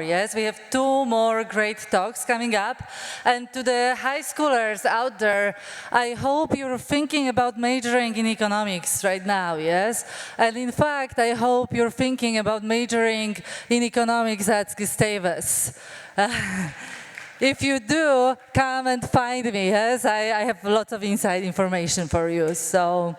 Yes, we have two more great talks coming up. And to the high schoolers out there, I hope you're thinking about majoring in economics right now, yes? And in fact, I hope you're thinking about majoring in economics at Gustavus. If you do, come and find me, yes? I have lots of inside information for you. So,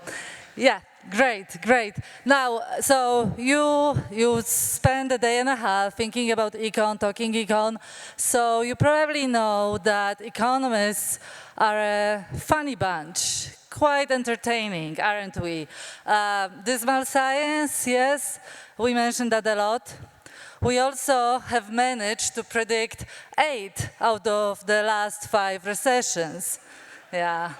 yeah. Great. Now, so you spend a day and a half thinking about econ, talking econ. So you probably know that economists are a funny bunch, quite entertaining, aren't we? Dismal science, yes, we mentioned that a lot. We also have managed to predict 8 out of the last 5 recessions. Yeah.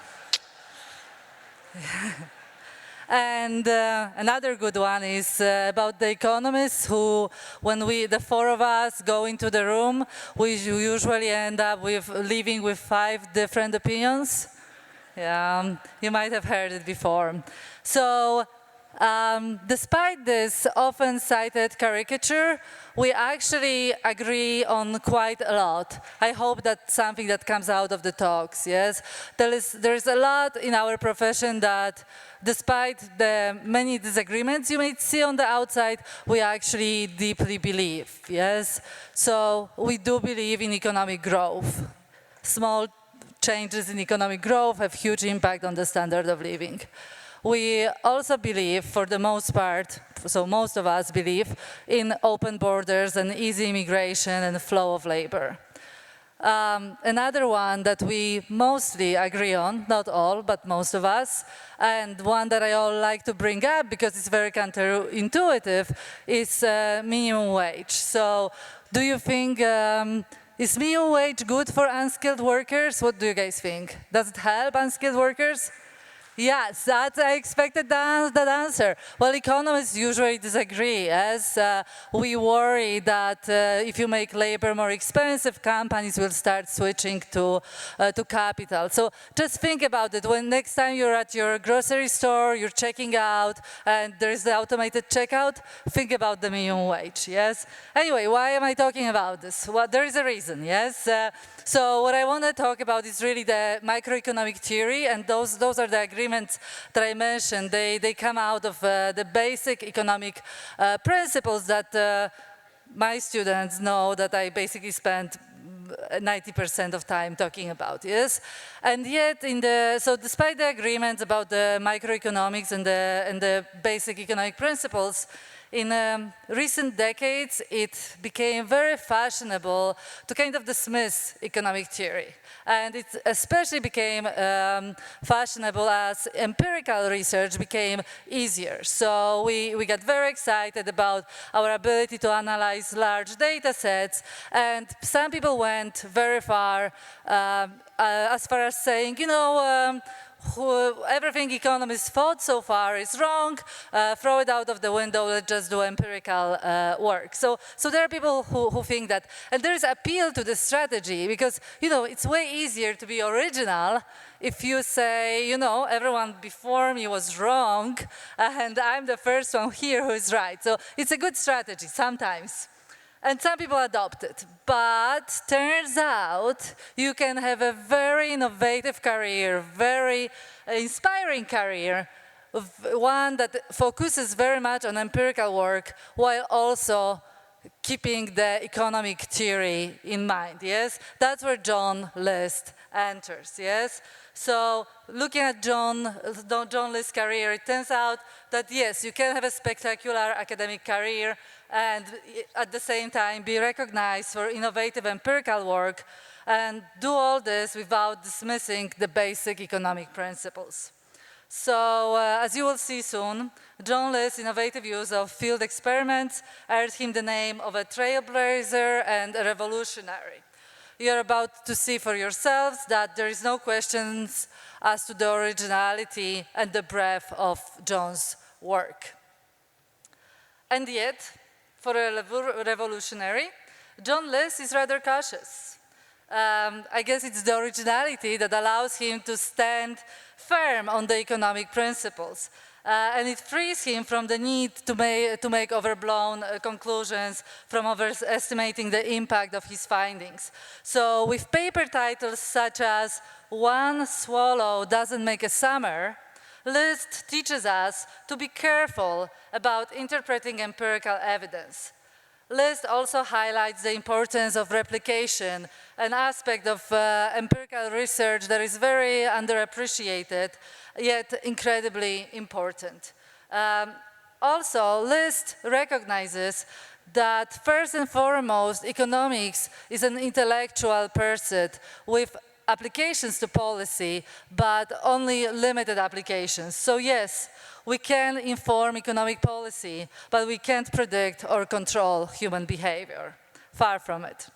And another good one is about the economists who, when the 4 of us go into the room, we usually end up leaving with 5 different opinions. Yeah, you might have heard it before. So, despite this often cited caricature, we actually agree on quite a lot. I hope that's something that comes out of the talks, yes? There's a lot in our profession that, despite the many disagreements you may see on the outside, we actually deeply believe, yes? So we do believe in economic growth. Small changes in economic growth have huge impact on the standard of living. We also believe, for the most part, so most of us believe, in open borders and easy immigration and flow of labor. Another one that we mostly agree on, not all, but most of us, and one that I all like to bring up because it's very counterintuitive, is minimum wage. So, do you think, is minimum wage good for unskilled workers? What do you guys think? Does it help unskilled workers? Yes, I expected that answer. Well, economists usually disagree, as we worry that if you make labor more expensive, companies will start switching to capital. So just think about it. When next time you're at your grocery store, you're checking out, and there's the automated checkout, think about the minimum wage, yes? Anyway, why am I talking about this? Well, there is a reason, yes? So what I want to talk about is really the microeconomic theory, and those are the agreements that I mentioned. They come out of the basic economic principles that my students know that I basically spent 90% of time talking about, yes? And yet, so despite the agreements about the microeconomics and the basic economic principles, in recent decades, it became very fashionable to kind of dismiss economic theory. And it especially became fashionable as empirical research became easier. So we got very excited about our ability to analyze large data sets, and some people went very far as far as saying, you know, everything economists thought so far is wrong, throw it out of the window, let's just do empirical work. So there are people who think that. And there is appeal to this strategy because, you know, it's way easier to be original if you say, you know, everyone before me was wrong, and I'm the first one here who is right. So it's a good strategy sometimes. And some people adopt it. But turns out you can have a very innovative career, very inspiring career, one that focuses very much on empirical work while also keeping the economic theory in mind, yes? That's where John List enters, yes? So looking at John List's career, it turns out that yes, you can have a spectacular academic career and at the same time be recognized for innovative empirical work and do all this without dismissing the basic economic principles. So, as you will see soon, John List's innovative use of field experiments earned him the name of a trailblazer and a revolutionary. You're about to see for yourselves that there is no questions as to the originality and the breadth of John's work. And yet, for a revolutionary, John List is rather cautious. I guess it's the originality that allows him to stand firm on the economic principles. And it frees him from the need to make overblown conclusions, from overestimating the impact of his findings. So with paper titles such as "One Swallow Doesn't Make a Summer," List teaches us to be careful about interpreting empirical evidence. List also highlights the importance of replication, an aspect of empirical research that is very underappreciated, yet incredibly important. Also, List recognizes that first and foremost, economics is an intellectual pursuit with applications to policy, but only limited applications. So yes, we can inform economic policy, but we can't predict or control human behavior. Far from it.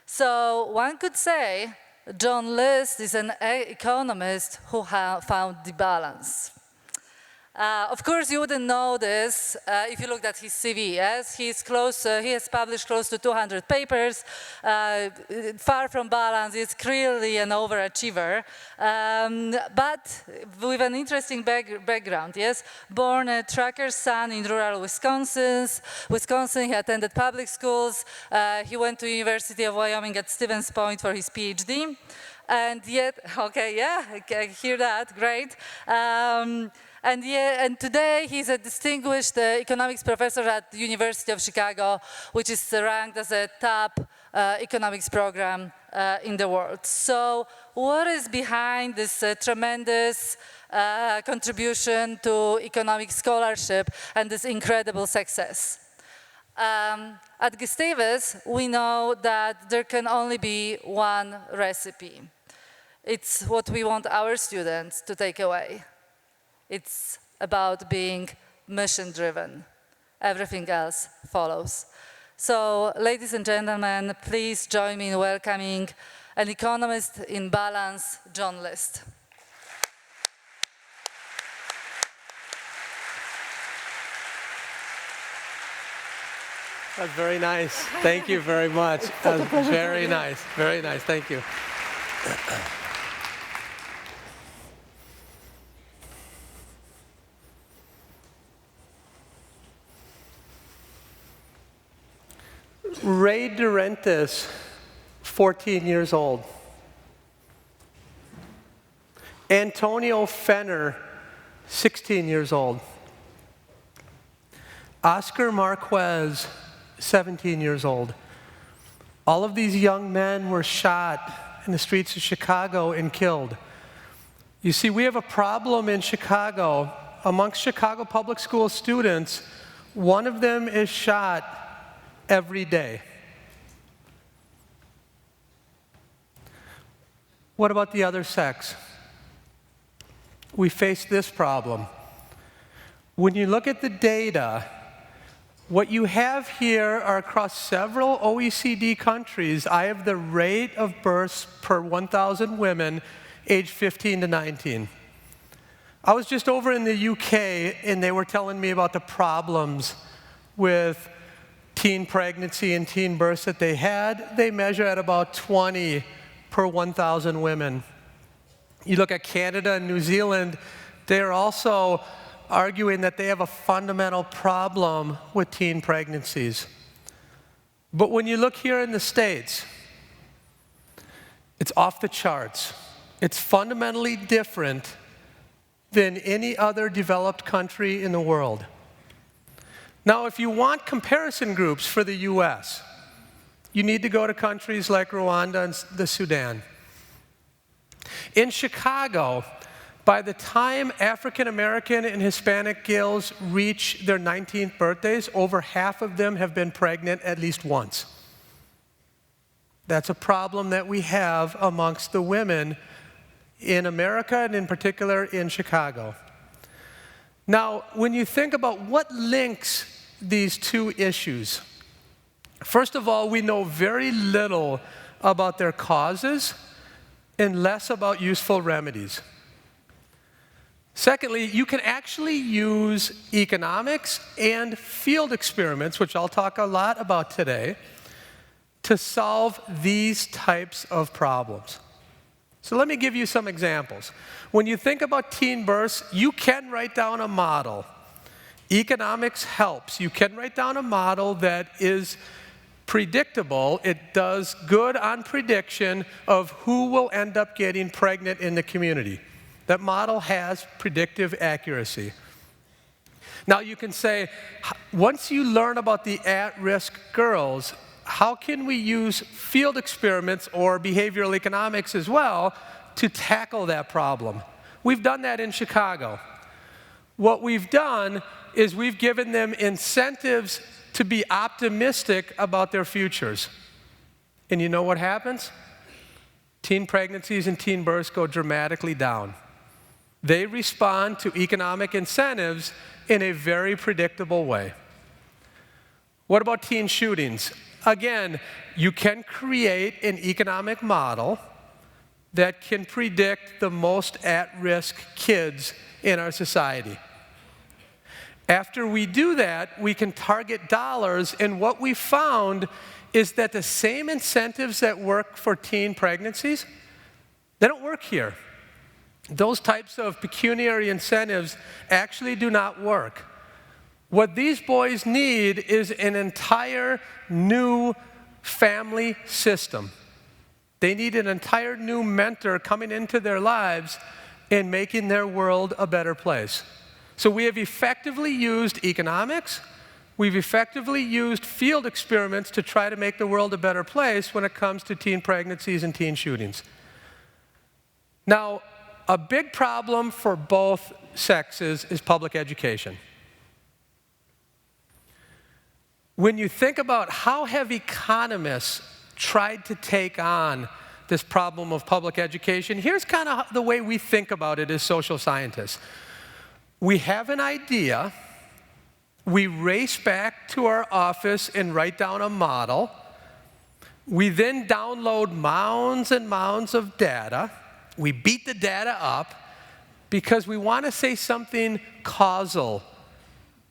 So one could say John List is an economist who found the balance. Of course, you wouldn't know this if you looked at his CV, as he has published close to 200 papers. Far from balance, he's clearly an overachiever, but with an interesting background, yes? Born a trucker's son in rural Wisconsin, he attended public schools, he went to University of Wyoming at Stevens Point for his PhD, and yet, okay, yeah, I hear that, great. And today he's a distinguished economics professor at the University of Chicago, which is ranked as a top economics program in the world. So what is behind this tremendous contribution to economic scholarship and this incredible success? At Gustavus, we know that there can only be one recipe. It's what we want our students to take away. It's about being mission-driven. Everything else follows. So, ladies and gentlemen, please join me in welcoming an economist in balance, John List. That's very nice. Thank you very much. That was very nice. Very nice. Thank you. Ray Durentis, 14 years old. Antonio Fenner, 16 years old. Oscar Marquez, 17 years old. All of these young men were shot in the streets of Chicago and killed. You see, we have a problem in Chicago. Amongst Chicago public school students, one of them is shot every day. What about the other sex? We face this problem. When you look at the data, what you have here are across several OECD countries. I have the rate of births per 1,000 women aged 15 to 19. I was just over in the UK and they were telling me about the problems with teen pregnancy and teen births that they had. They measure at about 20 per 1,000 women. You look at Canada and New Zealand, they're also arguing that they have a fundamental problem with teen pregnancies. But when you look here in the States, it's off the charts. It's fundamentally different than any other developed country in the world. Now, if you want comparison groups for the US, you need to go to countries like Rwanda and the Sudan. In Chicago, by the time African American and Hispanic girls reach their 19th birthdays, over half of them have been pregnant at least once. That's a problem that we have amongst the women in America and in particular in Chicago. Now, when you think about what links these two issues, first of all, we know very little about their causes and less about useful remedies. Secondly, you can actually use economics and field experiments, which I'll talk a lot about today, to solve these types of problems. So let me give you some examples. When you think about teen births, you can write down a model. Economics helps. You can write down a model that is predictable. It does good on prediction of who will end up getting pregnant in the community. That model has predictive accuracy. Now you can say, once you learn about the at-risk girls, how can we use field experiments or behavioral economics as well to tackle that problem? We've done that in Chicago. What we've done is we've given them incentives to be optimistic about their futures. And you know what happens? Teen pregnancies and teen births go dramatically down. They respond to economic incentives in a very predictable way. What about teen shootings? Again, you can create an economic model that can predict the most at-risk kids in our society. After we do that, we can target dollars, and what we found is that the same incentives that work for teen pregnancies, they don't work here. Those types of pecuniary incentives actually do not work. What these boys need is an entire new family system. They need an entire new mentor coming into their lives and making their world a better place. So we have effectively used economics, we've effectively used field experiments to try to make the world a better place when it comes to teen pregnancies and teen shootings. Now, a big problem for both sexes is public education. When you think about how have economists tried to take on this problem of public education, here's kind of the way we think about it as social scientists. We have an idea, we race back to our office and write down a model, we then download mounds and mounds of data, we beat the data up because we want to say something causal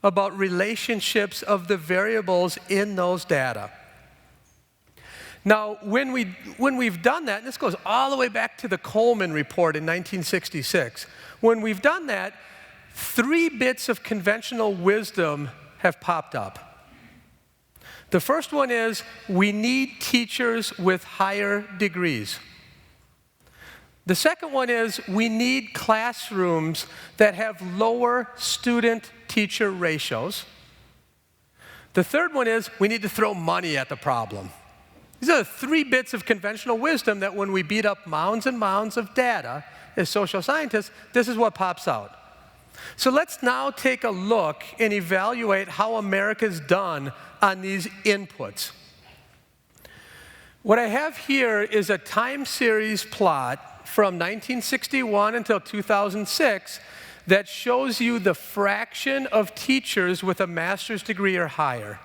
about relationships of the variables in those data. Now, when we've done that, and this goes all the way back to the Coleman report in 1966, when we've done that, 3 bits of conventional wisdom have popped up. The first one is we need teachers with higher degrees. The second one is we need classrooms that have lower student-teacher ratios. The third one is we need to throw money at the problem. These are the 3 bits of conventional wisdom that when we beat up mounds and mounds of data as social scientists, this is what pops out. So let's now take a look and evaluate how America's done on these inputs. What I have here is a time series plot from 1961 until 2006 that shows you the fraction of teachers with a master's degree or higher.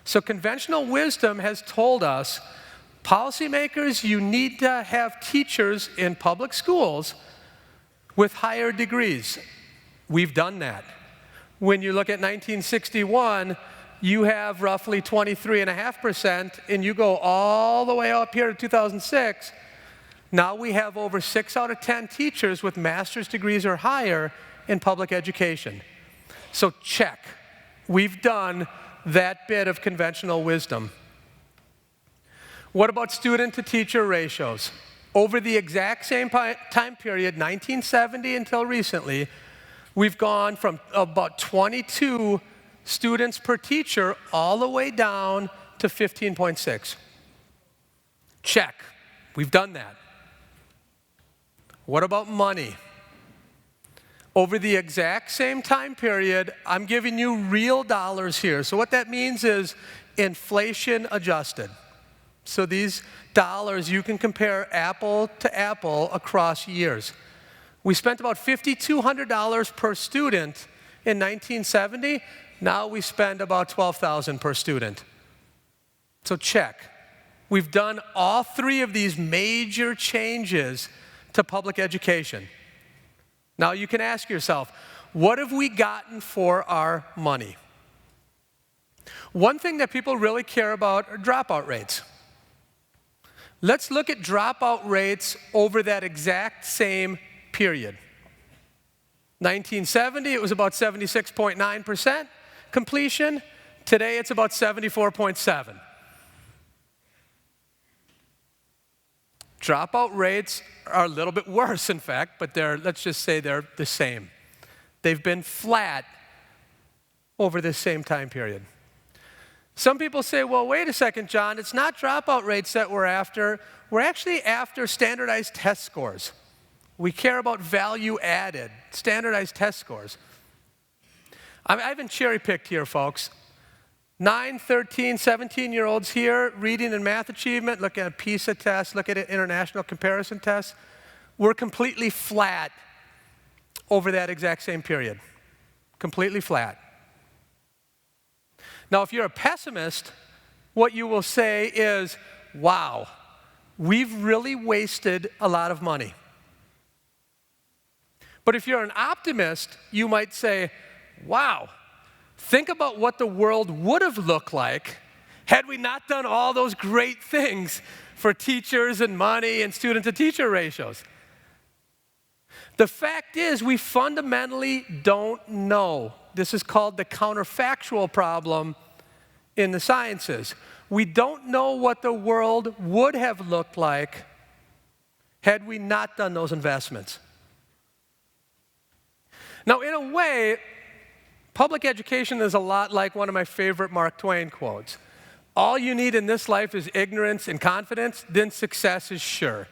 So conventional wisdom has told us, policymakers, you need to have teachers in public schools with higher degrees. We've done that. When you look at 1961, you have roughly 23.5%, and you go all the way up here to 2006, now we have over 6 out of 10 teachers with master's degrees or higher in public education. So check. We've done that bit of conventional wisdom. What about student-to-teacher ratios? Over the exact same time period, 1970 until recently, we've gone from about 22 students per teacher all the way down to 15.6. Check. We've done that. What about money? Over the exact same time period, I'm giving you real dollars here. So what that means is inflation adjusted. So these dollars, you can compare apple to apple across years. We spent about $5,200 per student in 1970. Now we spend about $12,000 per student. So check. We've done all 3 of these major changes to public education. Now you can ask yourself, what have we gotten for our money? One thing that people really care about are dropout rates. Let's look at dropout rates over that exact same period. 1970, it was about 76.9% completion. Today, it's about 74.7%. Dropout rates are a little bit worse, in fact, but let's just say they're the same. They've been flat over this same time period. Some people say, well, wait a second, John, it's not dropout rates that we're after. We're actually after standardized test scores. We care about value added, standardized test scores. I haven't cherry-picked here, folks. 9, 13, 17-year-olds here, reading and math achievement, look at a PISA test, look at an international comparison test. We're completely flat over that exact same period. Completely flat. Now, if you're a pessimist, what you will say is, wow, we've really wasted a lot of money. But if you're an optimist, you might say, wow, think about what the world would have looked like had we not done all those great things for teachers and money and student-to-teacher ratios. The fact is, we fundamentally don't know. This is called the counterfactual problem in the sciences. We don't know what the world would have looked like had we not done those investments. Now, in a way, public education is a lot like one of my favorite Mark Twain quotes. All you need in this life is ignorance and confidence, then success is sure.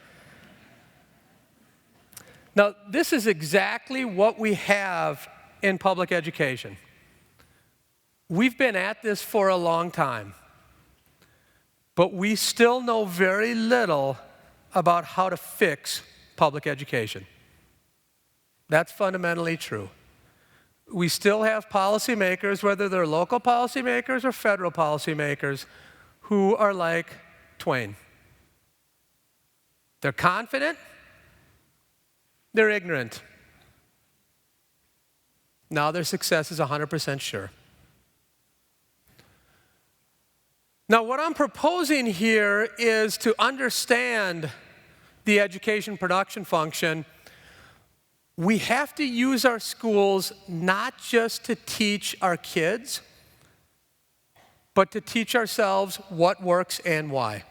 Now, this is exactly what we have in public education. We've been at this for a long time, but we still know very little about how to fix public education. That's fundamentally true. We still have policymakers, whether they're local policymakers or federal policymakers, who are like Twain. They're confident, they're ignorant. Now their success is 100% sure. Now, what I'm proposing here is to understand the education production function. We have to use our schools not just to teach our kids, but to teach ourselves what works and why.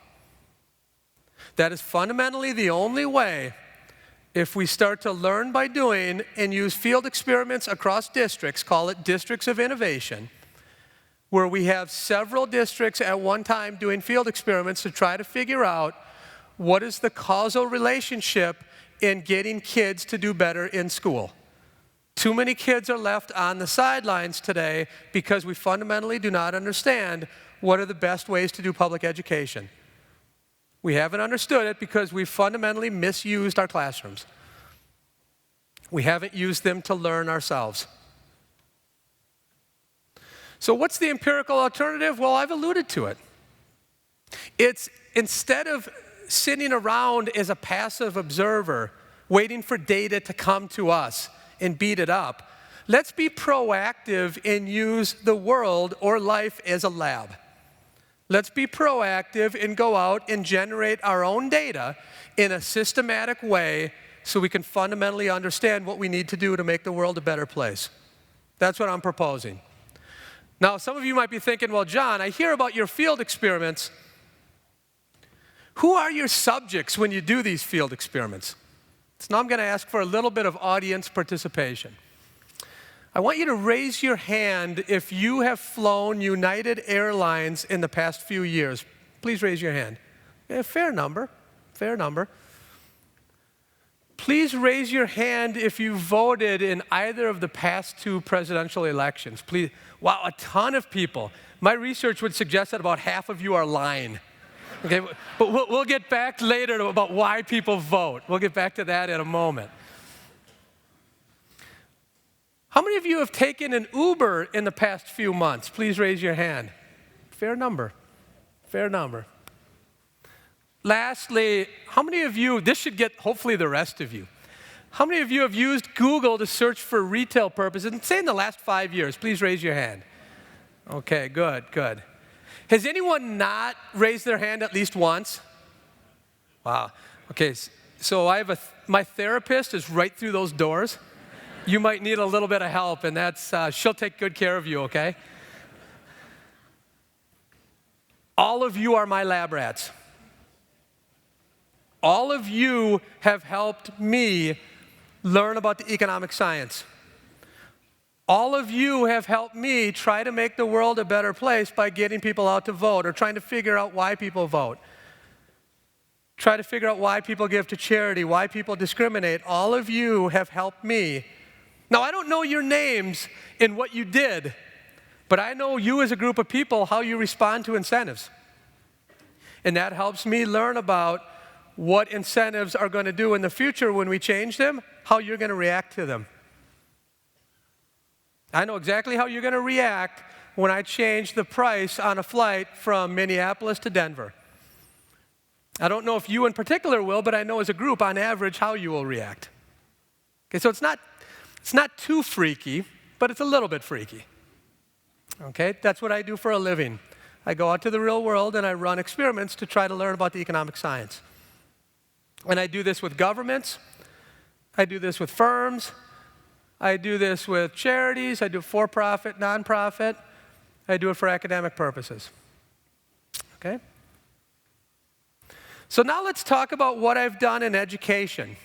That is fundamentally the only way. If we start to learn by doing and use field experiments across districts, call it districts of innovation, where we have several districts at one time doing field experiments to try to figure out what is the causal relationship in getting kids to do better in school. Too many kids are left on the sidelines today because we fundamentally do not understand what are the best ways to do public education. We haven't understood it because we fundamentally misused our classrooms. We haven't used them to learn ourselves. So what's the empirical alternative? Well, I've alluded to it. It's instead of sitting around as a passive observer, waiting for data to come to us and beat it up, let's be proactive and use the world or life as a lab. Let's be proactive and go out and generate our own data in a systematic way so we can fundamentally understand what we need to do to make the world a better place. That's what I'm proposing. Now, some of you might be thinking, well, John, I hear about your field experiments. Who are your subjects when you do these field experiments? So now I'm going to ask for a little bit of audience participation. I want you to raise your hand if you have flown United Airlines in the past few years. Please raise your hand. Yeah, fair number, fair number. Please raise your hand if you voted in either of the past two presidential elections. Please. Wow, a ton of people. My research would suggest that about half of you are lying. Okay, but we'll get back later to about why people vote. We'll get back to that in a moment. How many of you have taken an Uber in the past few months? Please raise your hand. Fair number, fair number. Lastly, how many of you, this should get hopefully the rest of you, how many of you have used Google to search for retail purposes, and say in the last 5 years? Please raise your hand. Okay, good, good. Has anyone not raised their hand at least once? Wow. Okay, so my therapist is right through those doors. You might need a little bit of help, and she'll take good care of you, okay? All of you are my lab rats. All of you have helped me learn about the economic science. All of you have helped me try to make the world a better place by getting people out to vote or trying to figure out why people vote. Try to figure out why people give to charity, why people discriminate. All of you have helped me. Now, I don't know your names and what you did, but I know you as a group of people, how you respond to incentives. And that helps me learn about what incentives are going to do in the future when we change them, how you're going to react to them. I know exactly how you're going to react when I change the price on a flight from Minneapolis to Denver. I don't know if you in particular will, but I know as a group, on average, how you will react. Okay, so it's not too freaky, but it's a little bit freaky. Okay, that's what I do for a living. I go out to the real world and I run experiments to try to learn about the economic science. And I do this with governments, I do this with firms, I do this with charities, I do for-profit, non-profit, I do it for academic purposes. Okay? So now let's talk about what I've done in education.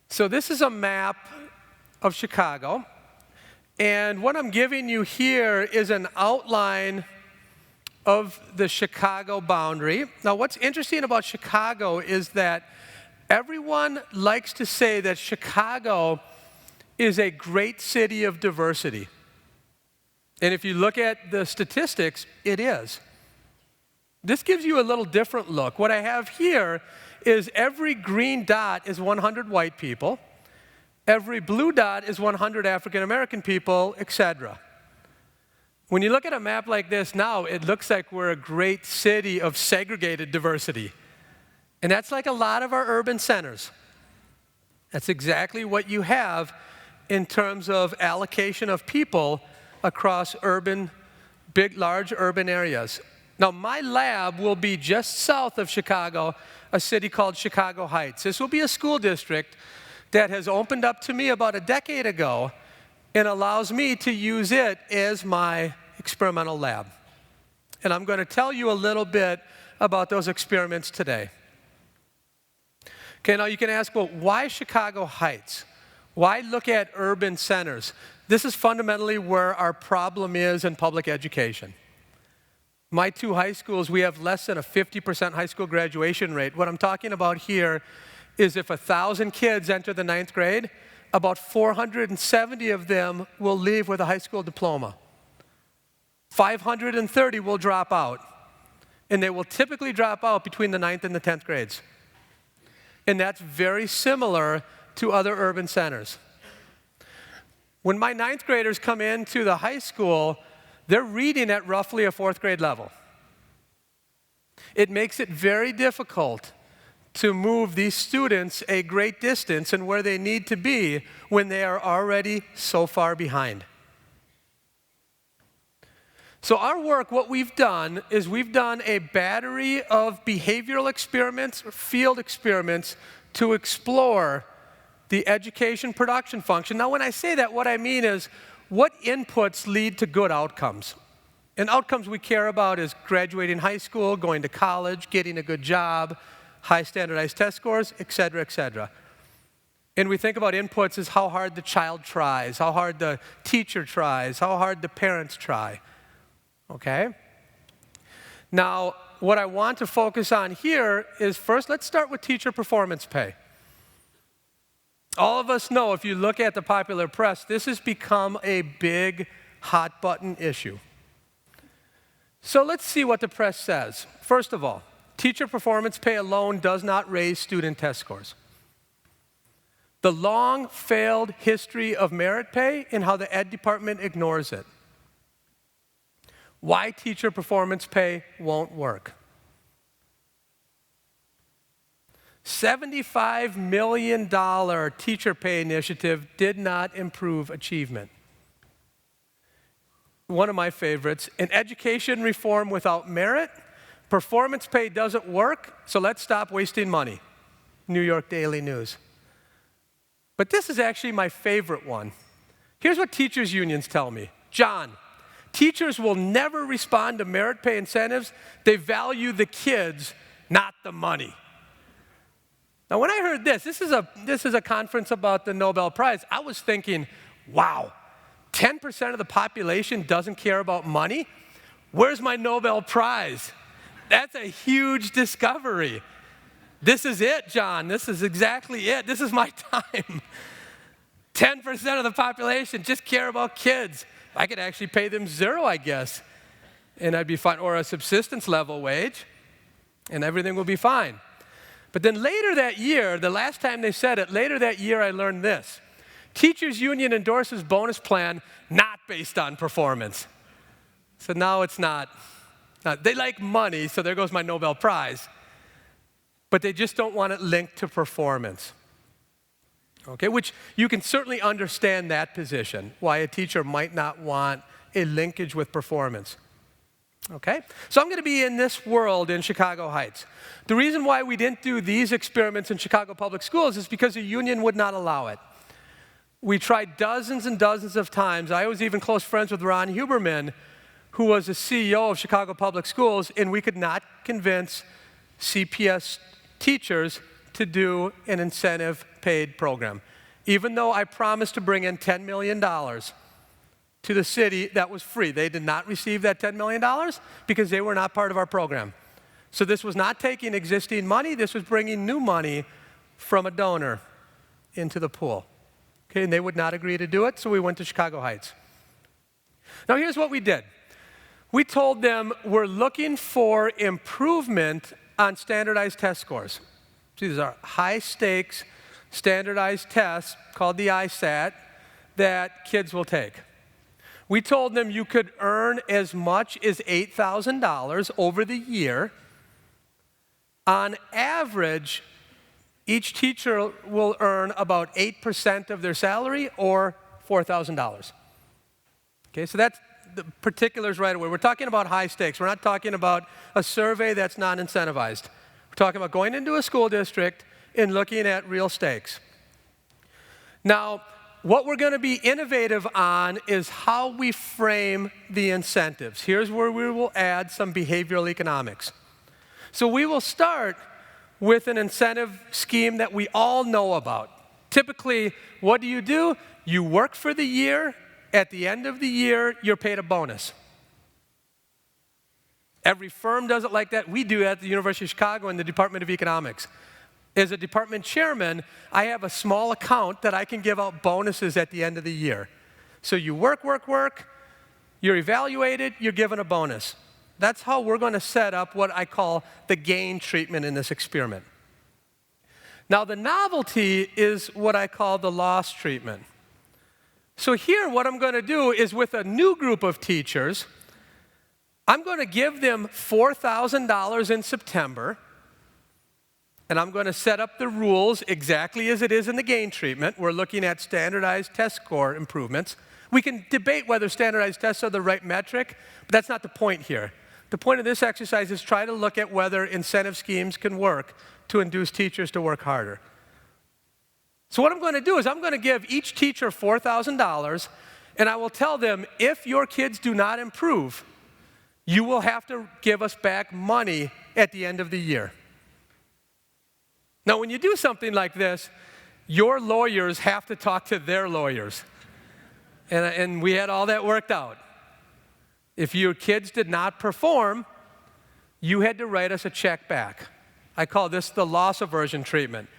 So this is a map of Chicago, and what I'm giving you here is an outline of the Chicago boundary. Now, what's interesting about Chicago is that everyone likes to say that Chicago is a great city of diversity. And if you look at the statistics, it is. This gives you a little different look. What I have here is every green dot is 100 white people, every blue dot is 100 African American people, etc. When you look at a map like this now, it looks like we're a great city of segregated diversity. And that's like a lot of our urban centers. That's exactly what you have in terms of allocation of people across large urban areas. Now, my lab will be just south of Chicago, a city called Chicago Heights. This will be a school district that has opened up to me about a decade ago and allows me to use it as my experimental lab. And I'm going to tell you a little bit about those experiments today. Okay, now you can ask, well, why Chicago Heights? Why look at urban centers? This is fundamentally where our problem is in public education. My two high schools, we have less than a 50% high school graduation rate. What I'm talking about here is if 1,000 kids enter the 9th grade, about 470 of them will leave with a high school diploma. 530 will drop out. And they will typically drop out between the 9th and the 10th grades. And that's very similar to other urban centers. When my 9th graders come into the high school, they're reading at roughly a 4th grade level. It makes it very difficult to move these students a great distance and where they need to be when they are already so far behind. So our work, what we've done is we've done a battery of behavioral experiments, or field experiments, to explore the education production function. Now, when I say that, what I mean is what inputs lead to good outcomes? And outcomes we care about is graduating high school, going to college, getting a good job, high standardized test scores, et cetera, et cetera. And we think about inputs as how hard the child tries, how hard the teacher tries, how hard the parents try. Okay? Now, what I want to focus on here is first, let's start with teacher performance pay. All of us know, if you look at the popular press, this has become a big, hot button issue. So let's see what the press says. First of all, teacher performance pay alone does not raise student test scores. The long failed history of merit pay and how the Ed department ignores it. Why teacher performance pay won't work. $75 million teacher pay initiative did not improve achievement. One of my favorites, an education reform without merit Performance pay doesn't work, so let's stop wasting money. New York Daily News. But this is actually my favorite one. Here's what teachers' unions tell me. John, teachers will never respond to merit pay incentives. They value the kids, not the money. Now, when I heard this is a conference about the Nobel Prize, I was thinking, wow, 10% of the population doesn't care about money? Where's my Nobel Prize? That's a huge discovery. This is it, John. This is exactly it. This is my time. 10% of the population just care about kids. I could actually pay them zero, I guess, and I'd be fine, or a subsistence level wage, and everything will be fine. But then later that year, the last time they said it, later that year I learned this. Teachers union endorses bonus plan not based on performance. So now it's not. They like money, so there goes my Nobel Prize. But they just don't want it linked to performance. Okay, which you can certainly understand that position, why a teacher might not want a linkage with performance. Okay, so I'm going to be in this world in Chicago Heights. The reason why we didn't do these experiments in Chicago Public Schools is because the union would not allow it. We tried dozens and dozens of times. I was even close friends with Ron Huberman, who was the CEO of Chicago Public Schools, and we could not convince CPS teachers to do an incentive-paid program. Even though I promised to bring in $10 million to the city, that was free. They did not receive that $10 million because they were not part of our program. So this was not taking existing money. This was bringing new money from a donor into the pool. Okay, and they would not agree to do it, so we went to Chicago Heights. Now here's what we did. We told them we're looking for improvement on standardized test scores. These are high-stakes standardized tests called the ISAT that kids will take. We told them you could earn as much as $8,000 over the year. On average, each teacher will earn about 8% of their salary or $4,000. Okay, so that's the particulars right away. We're talking about high stakes. We're not talking about a survey that's non-incentivized. We're talking about going into a school district and looking at real stakes. Now, what we're going to be innovative on is how we frame the incentives. Here's where we will add some behavioral economics. So we will start with an incentive scheme that we all know about. Typically, what do? You work for the year. At the end of the year, you're paid a bonus. Every firm does it like that. We do it at the University of Chicago in the Department of Economics. As a department chairman, I have a small account that I can give out bonuses at the end of the year. So you work, you're evaluated, you're given a bonus. That's how we're going to set up what I call the gain treatment in this experiment. Now, the novelty is what I call the loss treatment. So here, what I'm going to do is with a new group of teachers, I'm going to give them $4,000 in September, and I'm going to set up the rules exactly as it is in the gain treatment. We're looking at standardized test score improvements. We can debate whether standardized tests are the right metric, but that's not the point here. The point of this exercise is try to look at whether incentive schemes can work to induce teachers to work harder. So what I'm going to do is I'm going to give each teacher $4,000, and I will tell them, if your kids do not improve, you will have to give us back money at the end of the year. Now, when you do something like this, your lawyers have to talk to their lawyers. And we had all that worked out. If your kids did not perform, you had to write us a check back. I call this the loss aversion treatment.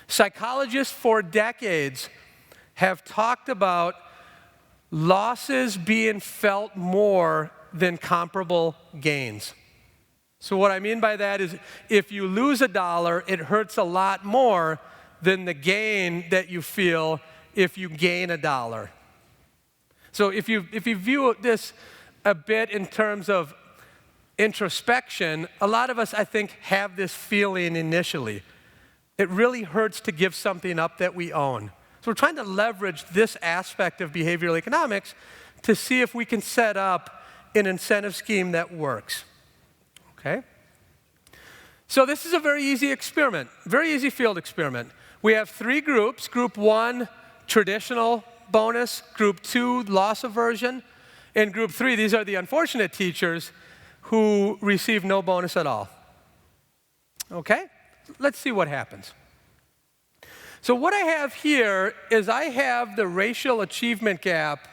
Psychologists for decades have talked about losses being felt more than comparable gains. So what I mean by that is if you lose $1, it hurts a lot more than the gain that you feel if you gain $1. So if you view this a bit in terms of introspection, a lot of us, I think, have this feeling initially. It really hurts to give something up that we own. So we're trying to leverage this aspect of behavioral economics to see if we can set up an incentive scheme that works. okay? So this is a very easy experiment, very easy field experiment. We have 3 groups. Group 1, traditional bonus. Group 2, loss aversion. And group 3, these are the unfortunate teachers who receive no bonus at all. Okay? Let's see what happens. So what I have here is I have the racial achievement gap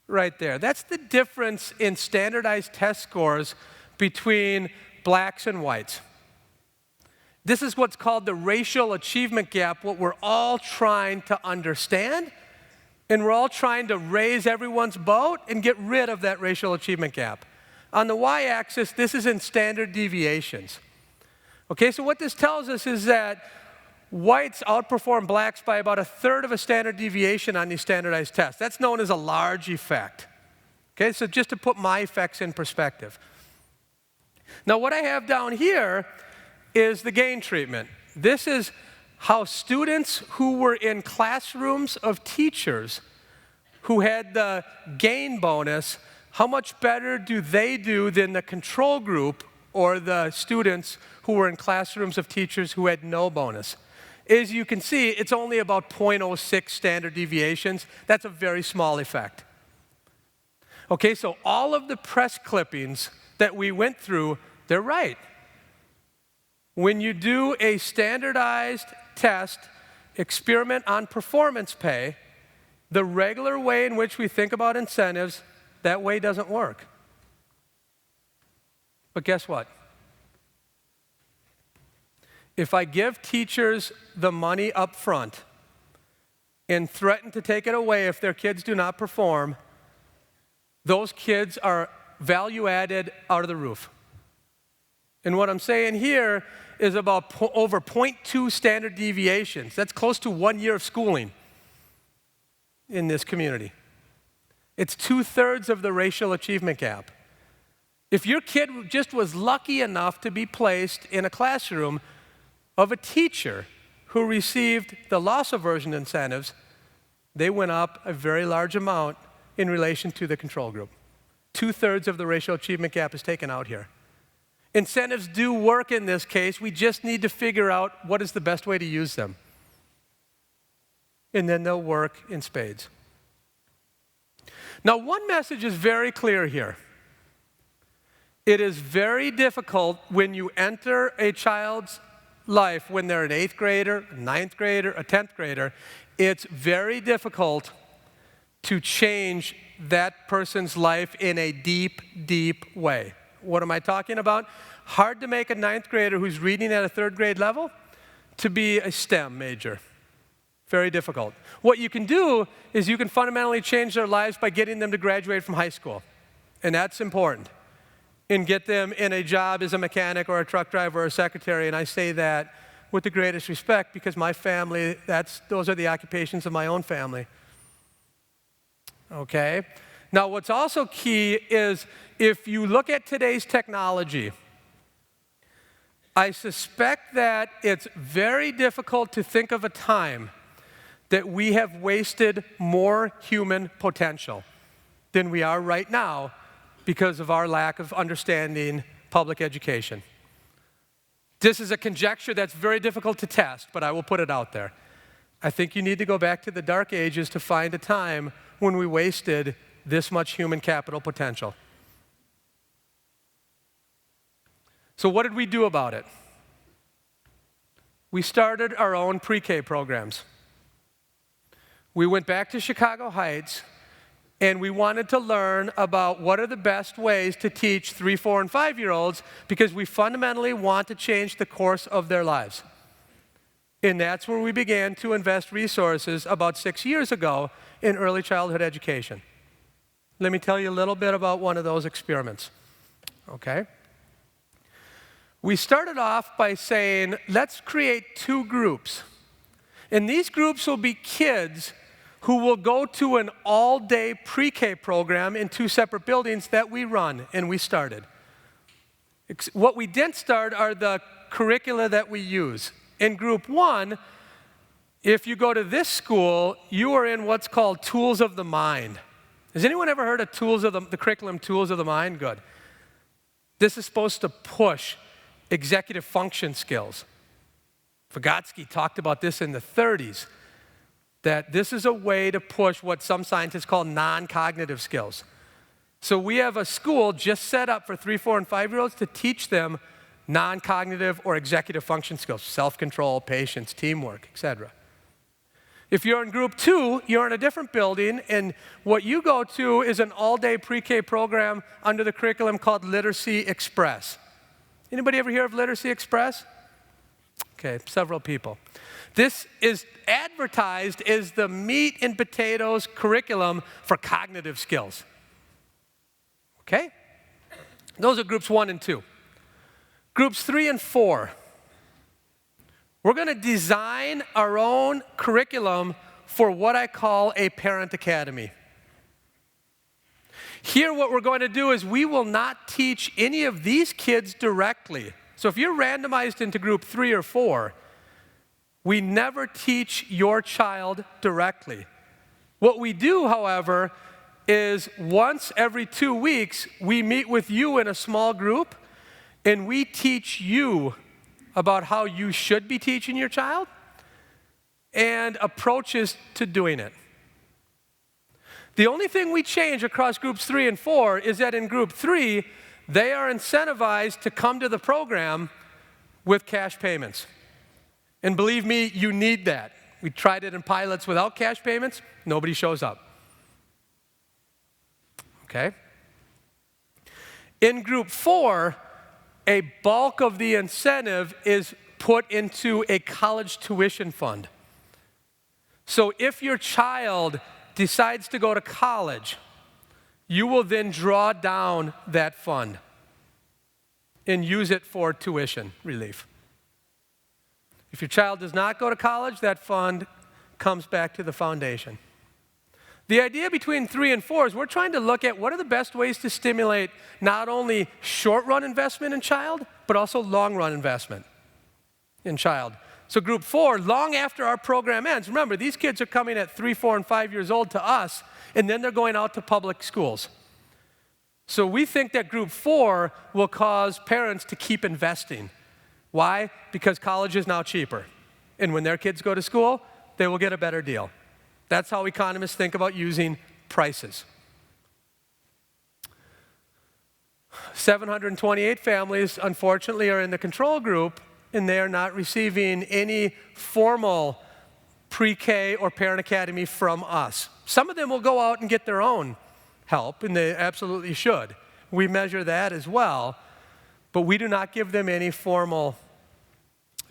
right there. That's the difference in standardized test scores between blacks and whites. This is what's called the racial achievement gap, what we're all trying to understand, and we're all trying to raise everyone's boat and get rid of that racial achievement gap. On the y-axis, this is in standard deviations. Okay, so what this tells us is that whites outperform blacks by about 1/3 of a standard deviation on these standardized tests. That's known as a large effect. Okay, so just to put my effects in perspective. Now what I have down here is the gain treatment. This is how students who were in classrooms of teachers who had the gain bonus, how much better do they do than the control group or the students who were in classrooms of teachers who had no bonus. As you can see, it's only about 0.06 standard deviations. That's a very small effect. Okay, so all of the press clippings that we went through, they're right. When you do a standardized test experiment on performance pay, the regular way in which we think about incentives, that way doesn't work. But guess what? If I give teachers the money up front and threaten to take it away if their kids do not perform, those kids are value added out of the roof. And what I'm saying here is about over 0.2 standard deviations. That's close to 1 year of schooling in this community. It's 2/3 of the racial achievement gap. If your kid just was lucky enough to be placed in a classroom of a teacher who received the loss aversion incentives, they went up a very large amount in relation to the control group. 2/3 of the racial achievement gap is taken out here. Incentives do work in this case. We just need to figure out what is the best way to use them. And then they'll work in spades. Now, one message is very clear here. It is very difficult when you enter a child's life, when they're an 8th grader, a 9th grader, a 10th grader, it's very difficult to change that person's life in a deep, deep way. What am I talking about? Hard to make a 9th grader who's reading at a 3rd grade level to be a STEM major. Very difficult. What you can do is you can fundamentally change their lives by getting them to graduate from high school. And that's important. And get them in a job as a mechanic or a truck driver or a secretary. And I say that with the greatest respect because my family, those are the occupations of my own family. Okay? Now, what's also key is if you look at today's technology, I suspect that it's very difficult to think of a time that we have wasted more human potential than we are right now because of our lack of understanding public education. This is a conjecture that's very difficult to test, but I will put it out there. I think you need to go back to the dark ages to find a time when we wasted this much human capital potential. So what did we do about it? We started our own pre-K programs. We went back to Chicago Heights and we wanted to learn about what are the best ways to teach 3, 4, and 5-year-olds because we fundamentally want to change the course of their lives. And that's where we began to invest resources about 6 years ago in early childhood education. Let me tell you a little bit about one of those experiments, okay? We started off by saying, let's create 2 groups. And these groups will be kids who will go to an all-day pre-K program in 2 separate buildings that we run and we started. What we didn't start are the curricula that we use. In group 1, if you go to this school, you are in what's called tools of the mind. Has anyone ever heard of the curriculum Tools of the Mind? Good. This is supposed to push executive function skills. Vygotsky talked about this in the 30s, that this is a way to push what some scientists call non-cognitive skills. So we have a school just set up for 3, 4, and 5-year-olds to teach them non-cognitive or executive function skills, self-control, patience, teamwork, etc. If you're in group 2, you're in a different building, and what you go to is an all-day pre-K program under the curriculum called Literacy Express. Anybody ever hear of Literacy Express? Okay, several people. This is advertised as the meat and potatoes curriculum for cognitive skills. Okay? Those are groups 1 and 2. Groups 3 and 4. We're going to design our own curriculum for what I call a parent academy. Here what we're going to do is we will not teach any of these kids directly. So if you're randomized into group 3 or 4, we never teach your child directly. What we do, however, is once every 2 weeks, we meet with you in a small group, and we teach you about how you should be teaching your child and approaches to doing it. The only thing we change across groups 3 and 4 is that in group 3, they are incentivized to come to the program with cash payments. And believe me, you need that. We tried it in pilots without cash payments. Nobody shows up. Okay? In group 4, a bulk of the incentive is put into a college tuition fund. So if your child decides to go to college, you will then draw down that fund and use it for tuition relief. If your child does not go to college, that fund comes back to the foundation. The idea between 3 and 4 is we're trying to look at what are the best ways to stimulate not only short-run investment in child, but also long-run investment in child. So group 4, long after our program ends, remember, these kids are coming at 3, 4, and 5 years old to us, and then they're going out to public schools. So we think that group 4 will cause parents to keep investing. Why? Because college is now cheaper. And when their kids go to school, they will get a better deal. That's how economists think about using prices. 728 families, unfortunately, are in the control group, and they are not receiving any formal pre-K or parent academy from us. Some of them will go out and get their own help, and they absolutely should. We measure that as well, but we do not give them any formal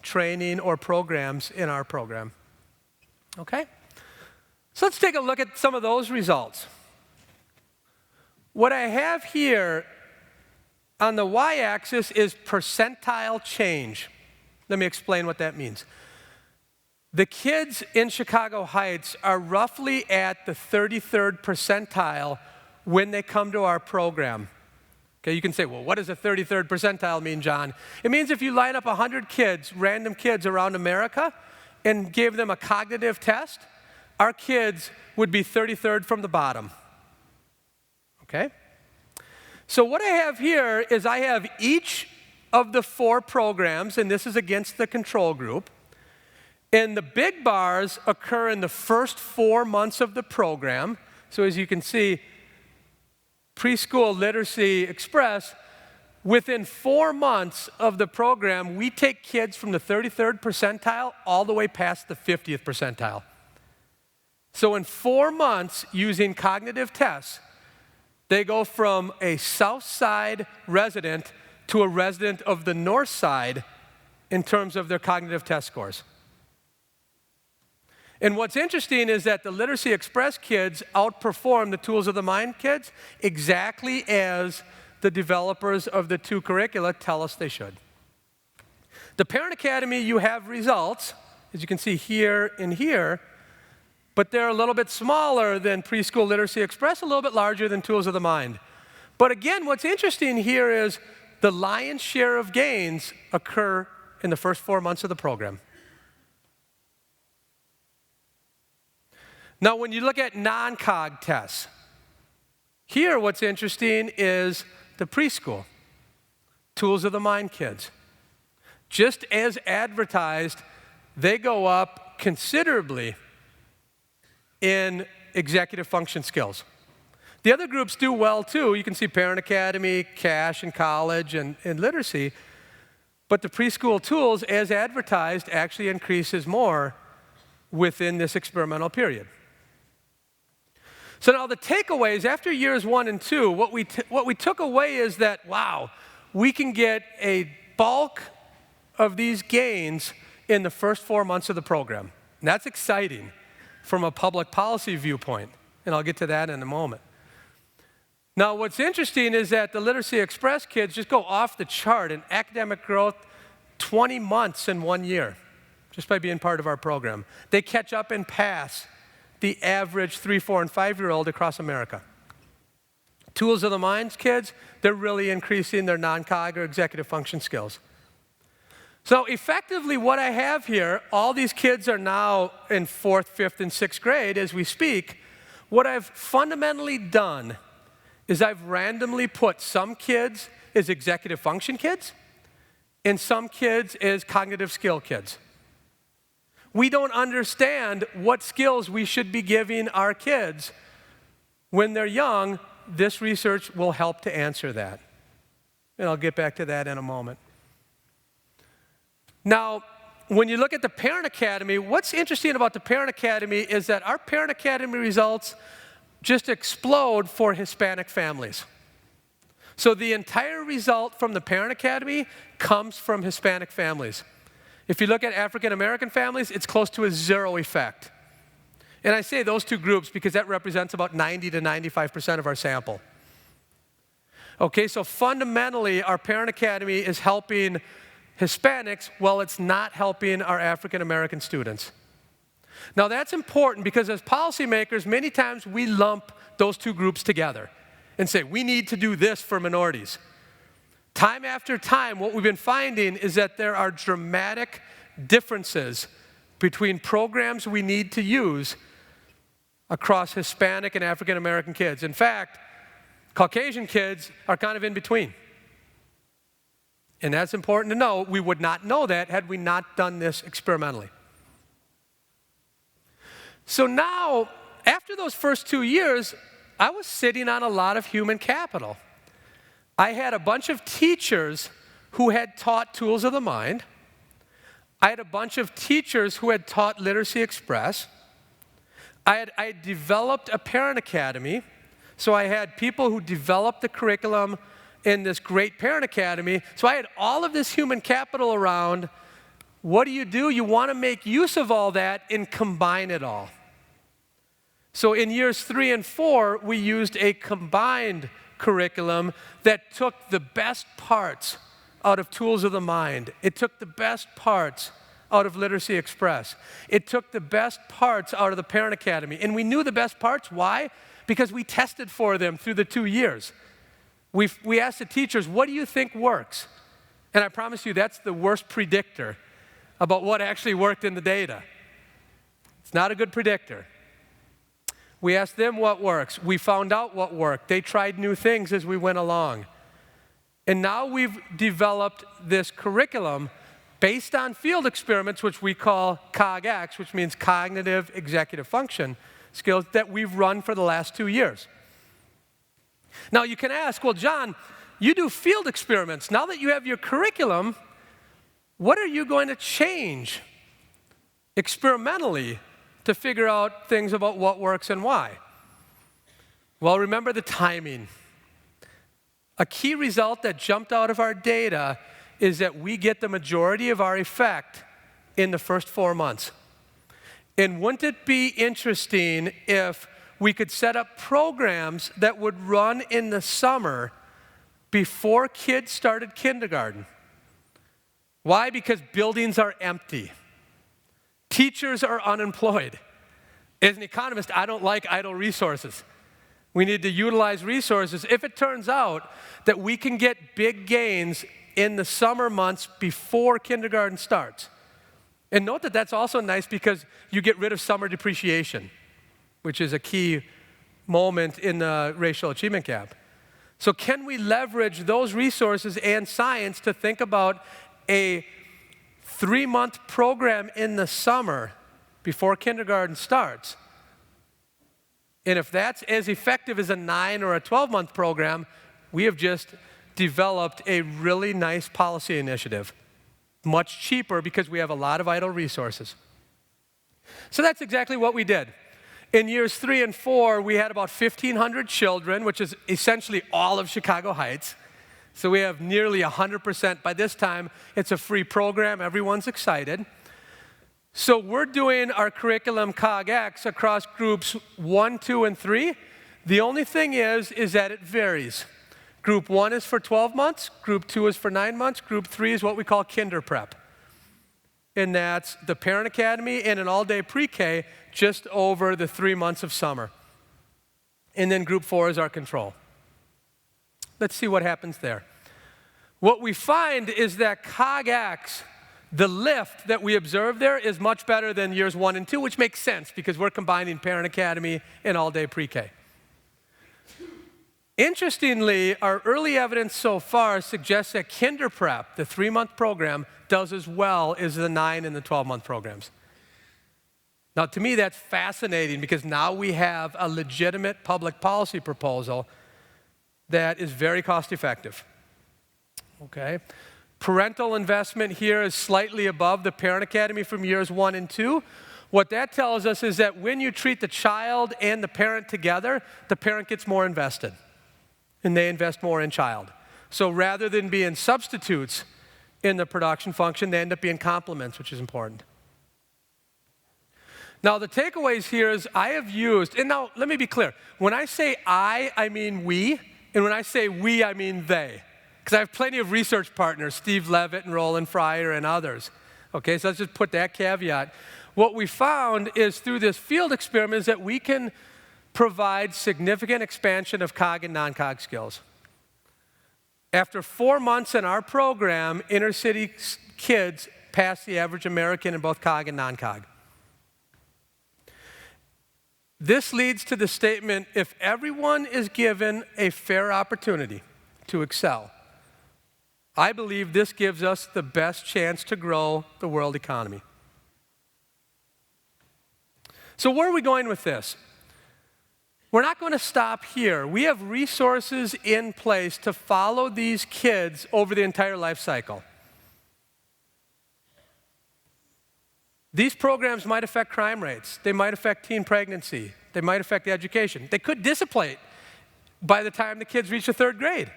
training or programs in our program. Okay? So let's take a look at some of those results. What I have here on the y-axis is percentile change. Let me explain what that means. The kids in Chicago Heights are roughly at the 33rd percentile when they come to our program. Okay, you can say, well, what does a 33rd percentile mean, John? It means if you line up 100 kids, random kids around America, and gave them a cognitive test, our kids would be 33rd from the bottom. Okay? So what I have here is I have each of the 4 programs, and this is against the control group. And the big bars occur in the first 4 months of the program. So as you can see, Preschool Literacy Express, within 4 months of the program, we take kids from the 33rd percentile all the way past the 50th percentile. So in 4 months, using cognitive tests, they go from a South Side resident to a resident of the North Side in terms of their cognitive test scores. And what's interesting is that the Literacy Express kids outperform the Tools of the Mind kids exactly as the developers of the 2 curricula tell us they should. The Parent Academy, you have results, as you can see here and here, but they're a little bit smaller than Preschool Literacy Express, a little bit larger than Tools of the Mind. But again, what's interesting here is the lion's share of gains occur in the first 4 months of the program. Now, when you look at non-cog tests, here what's interesting is the preschool. Tools of the mind kids. Just as advertised, they go up considerably in executive function skills. The other groups do well too. You can see Parent Academy, cash and college, and literacy. But the preschool tools, as advertised, actually increases more within this experimental period. So now the takeaways after years 1 and 2, what we took away is that, wow, we can get a bulk of these gains in the first 4 months of the program. And that's exciting from a public policy viewpoint, and I'll get to that in a moment. Now, what's interesting is that the Literacy Express kids just go off the chart in academic growth 20 months in 1 year, just by being part of our program. They catch up and pass the average 3, 4, and 5-year-old across America. Tools of the minds kids, they're really increasing their non-cog or executive function skills. So effectively what I have here, all these kids are now in 4th, 5th, and 6th grade as we speak. What I've fundamentally done is I've randomly put some kids as executive function kids and some kids as cognitive skill kids. We don't understand what skills we should be giving our kids when they're young. This research will help to answer that. And I'll get back to that in a moment. Now, when you look at the Parent Academy, what's interesting about the Parent Academy is that our Parent Academy results just explode for Hispanic families. So the entire result from the Parent Academy comes from Hispanic families. If you look at African American families, it's close to a 0 effect. And I say those two groups because that represents about 90 to 95% of our sample. Okay, so fundamentally, our Parent Academy is helping Hispanics while it's not helping our African American students. Now that's important because as policymakers, many times we lump those two groups together and say, we need to do this for minorities. Time after time, what we've been finding is that there are dramatic differences between programs we need to use across Hispanic and African American kids. In fact, Caucasian kids are kind of in between. And that's important to know. We would not know that had we not done this experimentally. So now, after those first 2 years, I was sitting on a lot of human capital. I had a bunch of teachers who had taught Tools of the Mind. I had a bunch of teachers who had taught Literacy Express. I had developed a Parent Academy. So I had people who developed the curriculum in this great Parent Academy. So I had all of this human capital around. What do? You want to make use of all that and combine it all. So in years 3 and 4, we used a combined curriculum that took the best parts out of Tools of the Mind. It took the best parts out of Literacy Express. It took the best parts out of the Parent Academy. And we knew the best parts. Why? Because we tested for them through the 2 years. We asked the teachers, what do you think works? And I promise you, that's the worst predictor about what actually worked in the data. It's not a good predictor. We asked them what works. We found out what worked. They tried new things as we went along. And now we've developed this curriculum based on field experiments, which we call CogX, which means cognitive executive function skills, that we've run for the last 2 years. Now you can ask, well, John, you do field experiments. Now that you have your curriculum, what are you going to change experimentally to figure out things about what works and why? Well, remember the timing. A key result that jumped out of our data is that we get the majority of our effect in the first 4 months. And wouldn't it be interesting if we could set up programs that would run in the summer before kids started kindergarten? Why? Because buildings are empty. Teachers are unemployed. As an economist, I don't like idle resources. We need to utilize resources. If it turns out that we can get big gains in the summer months before kindergarten starts. And note that that's also nice because you get rid of summer depreciation, which is a key moment in the racial achievement gap. So can we leverage those resources and science to think about a 3-month program in the summer before kindergarten starts? And if that's as effective as a 9 or a 12-month program, we have just developed a really nice policy initiative. Much cheaper because we have a lot of idle resources. So that's exactly what we did. In years 3 and 4, we had about 1,500 children, which is essentially all of Chicago Heights. So we have nearly 100%. By this time, it's a free program. Everyone's excited. So we're doing our curriculum COG-X across groups 1, 2, and 3. The only thing is that it varies. Group 1 is for 12 months. Group 2 is for 9 months. Group 3 is what we call kinder prep. And that's the Parent Academy and an all-day pre-K just over the 3 months of summer. And then group 4 is our control. Let's see what happens there. What we find is that COG-X, the lift that we observe there, is much better than years 1 and 2, which makes sense because we're combining Parent Academy and all-day pre-K. Interestingly, our early evidence so far suggests that kinder prep, the 3-month program, does as well as the 9 and the 12-month programs. Now, to me, that's fascinating because now we have a legitimate public policy proposal that is very cost-effective. Okay? Parental investment here is slightly above the Parent Academy from years 1 and 2. What that tells us is that when you treat the child and the parent together, the parent gets more invested, and they invest more in child. So rather than being substitutes in the production function, they end up being complements, which is important. Now, the takeaways here is I have used, and now let me be clear. When I say I mean we, and when I say we, I mean they. Because I have plenty of research partners, Steve Levitt and Roland Fryer and others. Okay, so let's just put that caveat. What we found is through this field experiment is that we can provide significant expansion of COG and non-COG skills. After 4 months in our program, inner city kids pass the average American in both COG and non-COG. This leads to the statement, if everyone is given a fair opportunity to excel, I believe this gives us the best chance to grow the world economy. So where are we going with this? We're not going to stop here. We have resources in place to follow these kids over the entire life cycle. These programs might affect crime rates. They might affect teen pregnancy. They might affect education. They could dissipate by the time the kids reach the 3rd grade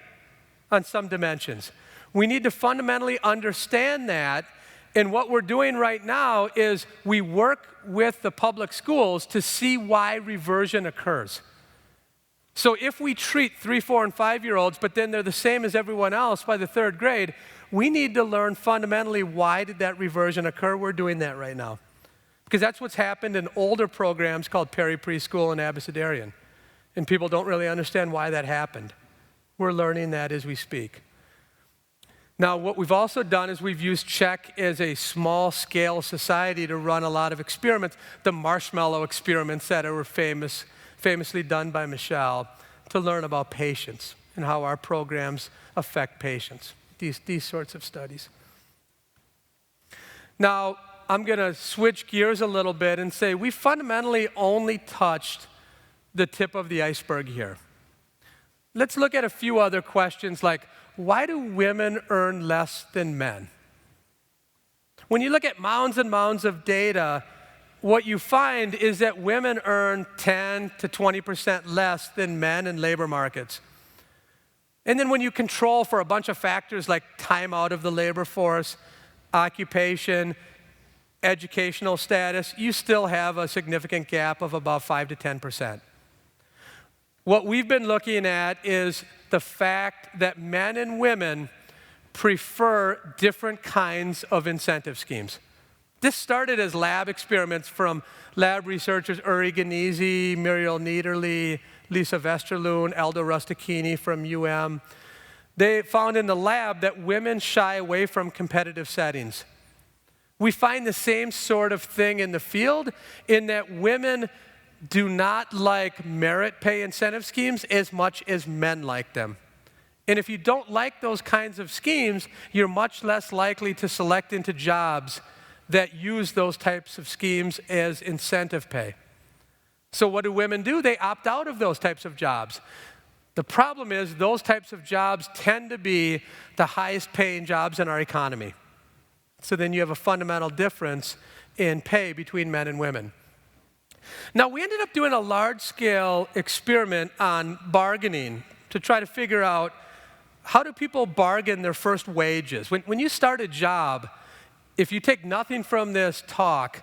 on some dimensions. We need to fundamentally understand that, and what we're doing right now is we work with the public schools to see why reversion occurs. So if we treat 3, 4, and 5-year-olds, but then they're the same as everyone else by the 3rd grade, we need to learn fundamentally why did that reversion occur. We're doing that right now. Because that's what's happened in older programs called peri-preschool and abecedarian. And people don't really understand why that happened. We're learning that as we speak. Now, what we've also done is we've used Czech as a small-scale society to run a lot of experiments, the marshmallow experiments that were famously done by Michelle, to learn about patients and how our programs affect patients, these sorts of studies. Now, I'm going to switch gears a little bit and say we fundamentally only touched the tip of the iceberg here. Let's look at a few other questions like, why do women earn less than men? When you look at mounds and mounds of data, what you find is that women earn 10 to 20% less than men in labor markets. And then when you control for a bunch of factors like time out of the labor force, occupation, educational status, you still have a significant gap of about 5 to 10%. What we've been looking at is the fact that men and women prefer different kinds of incentive schemes. This started as lab experiments from lab researchers Uri Ganese, Muriel Niederle, Lisa Westerloon, Aldo Rusticchini from UM. They found in the lab that women shy away from competitive settings. We find the same sort of thing in the field in that women do not like merit pay incentive schemes as much as men like them. And if you don't like those kinds of schemes, you're much less likely to select into jobs that use those types of schemes as incentive pay. So what do women do? They opt out of those types of jobs. The problem is those types of jobs tend to be the highest paying jobs in our economy. So then you have a fundamental difference in pay between men and women. Now, we ended up doing a large-scale experiment on bargaining to try to figure out how do people bargain their first wages. When you start a job, if you take nothing from this talk,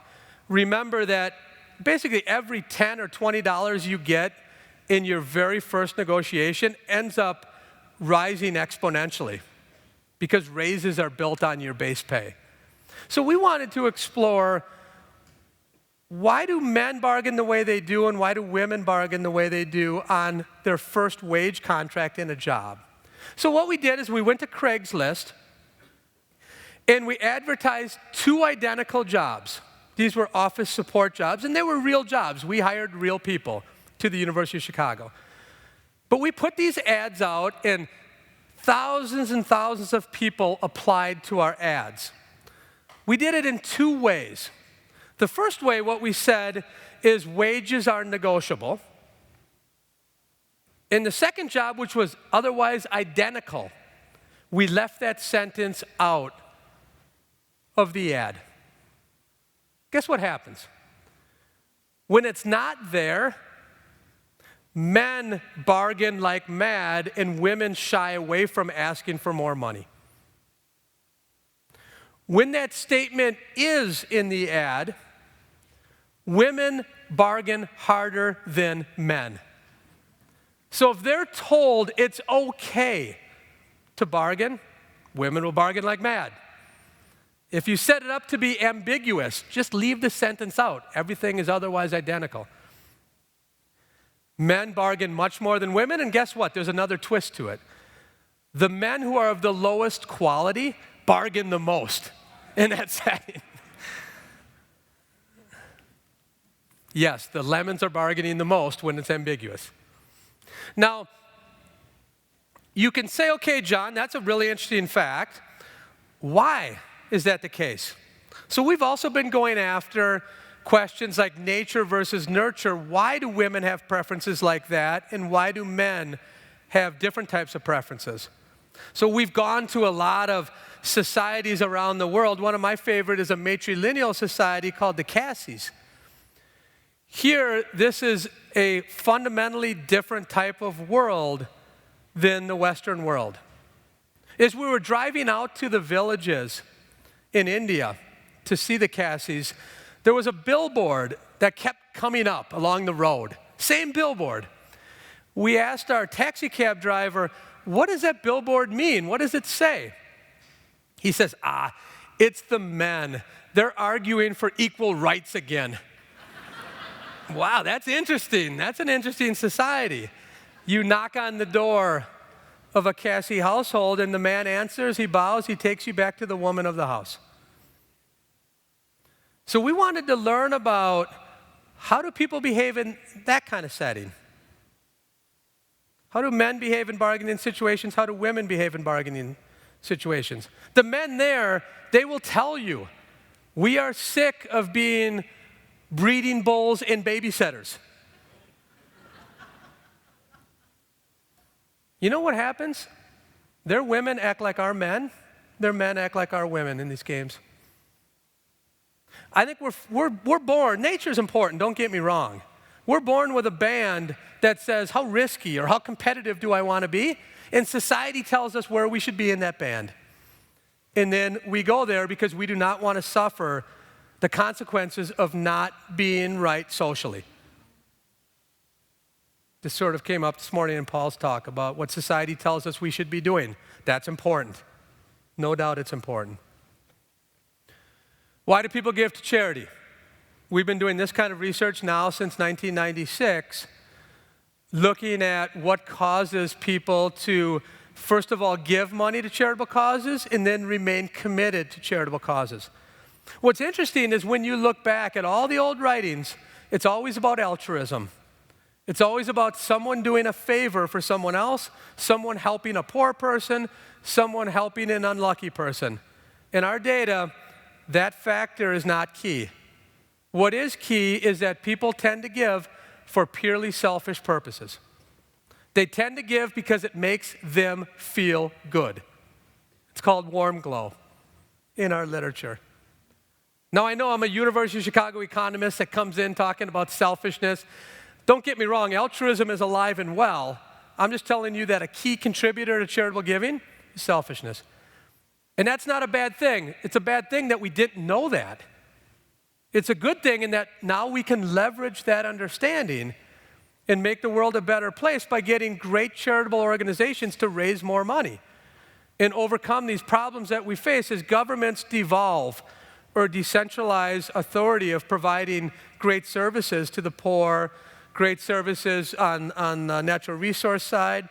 remember that basically every $10 or $20 you get in your very first negotiation ends up rising exponentially because raises are built on your base pay. So we wanted to explore, why do men bargain the way they do and why do women bargain the way they do on their first wage contract in a job? So what we did is we went to Craigslist and we advertised 2 identical jobs. These were office support jobs, and they were real jobs. We hired real people to the University of Chicago. But we put these ads out, and thousands and thousands of people applied to our ads. We did it in 2 ways. The first way, what we said, is wages are negotiable. In the second job, which was otherwise identical, we left that sentence out of the ad. Guess what happens? When it's not there, men bargain like mad and women shy away from asking for more money. When that statement is in the ad, women bargain harder than men. So if they're told it's okay to bargain, women will bargain like mad. If you set it up to be ambiguous, just leave the sentence out. Everything is otherwise identical. Men bargain much more than women, and guess what? There's another twist to it. The men who are of the lowest quality bargain the most in that setting. Yes, the lemons are bargaining the most when it's ambiguous. Now, you can say, okay, John, that's a really interesting fact. Why is that the case? So we've also been going after questions like nature versus nurture. Why do women have preferences like that, and why do men have different types of preferences? So we've gone to a lot of societies around the world. One of my favorite is a matrilineal society called the Cassis. Here, this is a fundamentally different type of world than the Western world. As we were driving out to the villages in India to see the Cassis, there was a billboard that kept coming up along the road. Same billboard. We asked our taxi cab driver, what does that billboard mean? What does it say? He says, it's the men. They're arguing for equal rights again. Wow, that's interesting. That's an interesting society. You knock on the door of a Cassie household, and the man answers, he bows, he takes you back to the woman of the house. So we wanted to learn about how do people behave in that kind of setting? How do men behave in bargaining situations? How do women behave in bargaining situations? The men there, they will tell you, we are sick of being breeding bulls and babysitters. You know what happens? Their women act like our men. Their men act like our women in these games. I think we're born, nature's important, don't get me wrong. We're born with a band that says, how risky or how competitive do I want to be? And society tells us where we should be in that band. And then we go there because we do not want to suffer the consequences of not being right socially. This sort of came up this morning in Paul's talk about what society tells us we should be doing. That's important. No doubt it's important. Why do people give to charity? We've been doing this kind of research now since 1996, looking at what causes people to, first of all, give money to charitable causes and then remain committed to charitable causes. What's interesting is when you look back at all the old writings, it's always about altruism. It's always about someone doing a favor for someone else, someone helping a poor person, someone helping an unlucky person. In our data, that factor is not key. What is key is that people tend to give for purely selfish purposes. They tend to give because it makes them feel good. It's called warm glow in our literature. Now, I know I'm a University of Chicago economist that comes in talking about selfishness. Don't get me wrong, altruism is alive and well. I'm just telling you that a key contributor to charitable giving is selfishness. And that's not a bad thing. It's a bad thing that we didn't know that. It's a good thing in that now we can leverage that understanding and make the world a better place by getting great charitable organizations to raise more money and overcome these problems that we face as governments devolve or decentralize authority of providing great services to the poor, great services on the natural resource side.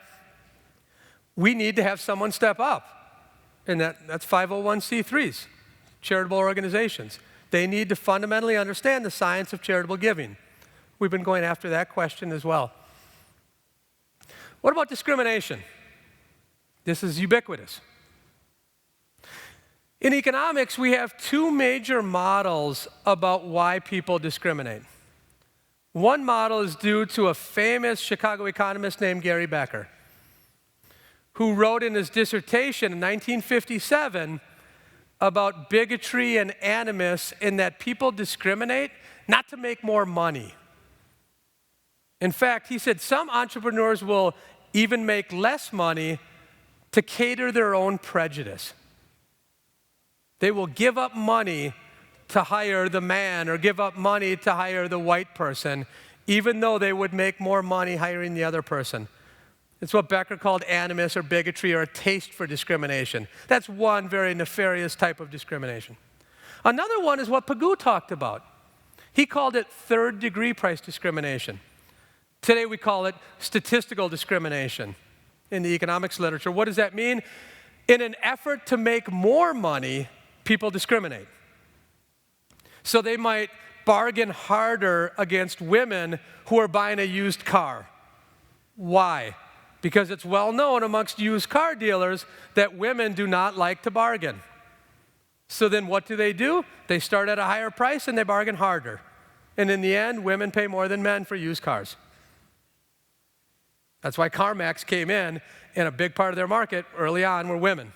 We need to have someone step up, and that's 501c3s, charitable organizations. They need to fundamentally understand the science of charitable giving. We've been going after that question as well. What about discrimination? This is ubiquitous. In economics, we have two major models about why people discriminate. One model is due to a famous Chicago economist named Gary Becker, who wrote in his dissertation in 1957 about bigotry and animus, in that people discriminate not to make more money. In fact, he said some entrepreneurs will even make less money to cater their own prejudice. They will give up money to hire the man or give up money to hire the white person, even though they would make more money hiring the other person. It's what Becker called animus or bigotry or a taste for discrimination. That's one very nefarious type of discrimination. Another one is what Pagoo talked about. He called it third-degree price discrimination. Today we call it statistical discrimination in the economics literature. What does that mean? In an effort to make more money, people discriminate. So they might bargain harder against women who are buying a used car. Why? Because it's well known amongst used car dealers that women do not like to bargain. So then what do? They start at a higher price and they bargain harder. And in the end, women pay more than men for used cars. That's why CarMax came in, and a big part of their market early on were women.